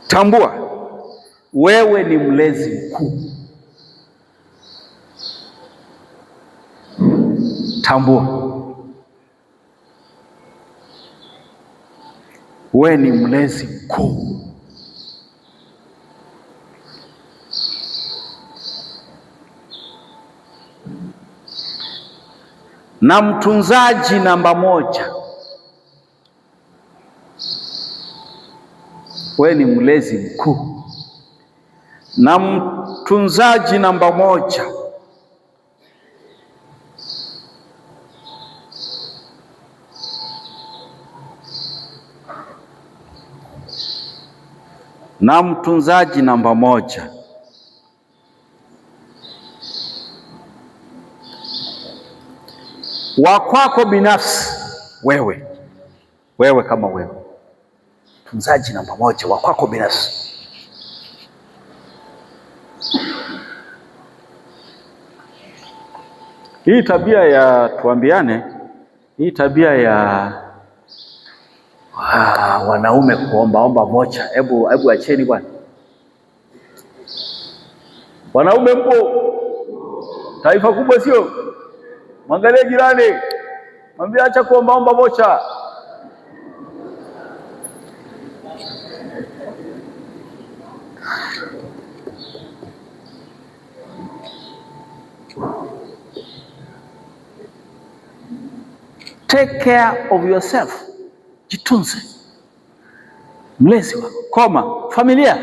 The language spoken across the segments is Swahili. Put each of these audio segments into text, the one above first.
Tambua wewe ni mlezi mkuu. Tambua wewe ni mlezi mkuu. Na mtunzaji namba moja. Wewe ni mlezi mkuu na mtunzaji namba moja. Na mtunzaji namba moja. Wa kwako binafsi, wewe kama wewe, mtunzaji namba moja wa kwako binafsi. Hii tabia ya tuambiane, hii tabia ya wanaume kuomba vocha, hebu acheni bwana. Wanaume mpo, taifa kubwa sio? Mwangalie jirani, mwambie acha kuomba vocha. Take care of yourself. Jitunze. Mlezi wako, koma, familia.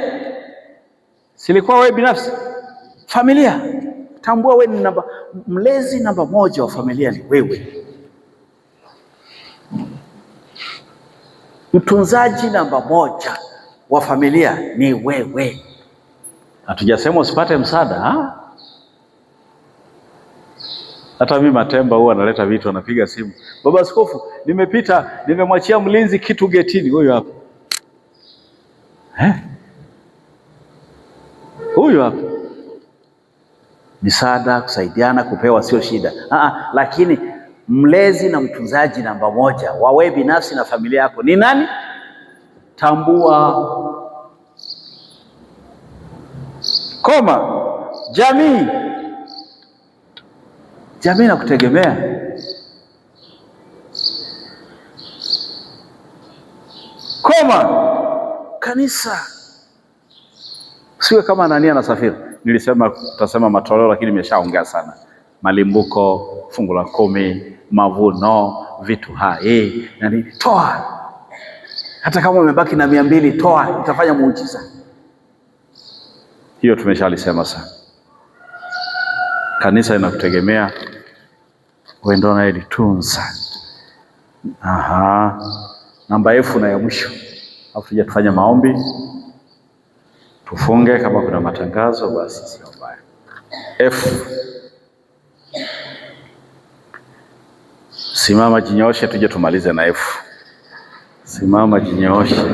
Silikuwa wewe binafsi, familia. Tambua wewe ni mlezi namba moja wa familia ni wewe. Mtunzaji namba moja wa familia ni wewe. Hatujasema usipate msaada, Hata mimi Matemba huwa analeta vitu, anapiga simu, baba askofu, nimepita, nimemwachia mlinzi kitu getini, huyu hapa. Huyu hapa. Misaada, kusaidiana, kupewa sio shida. Lakini mlezi na mtunzaji namba moja wa wewe binafsi na familia yako ni nani? Tambua. Koma, jamii. Jamii na kutegemea. Koma, kanisa. Siwe kama nani anasafiri. Nilisema tutasema matoleo, lakini nimeshaongea sana. Malimbuko, fungu la 10, mavuno, vitu hai, na nini. Toa. Hata kama umebaki na 200, toa, itafanya muujiza. Hiyo tumeshalisema sana. Kanisa inakutegemea, wewe ndio unayelitunza. Namba F na ya mwisho. Alafu tuje tufanye maombi. Tufunge kama kuna matangazo basi sio mbaya. F. Simama, jinyoshe, tuje tumalize na F. Simama, jinyoshe.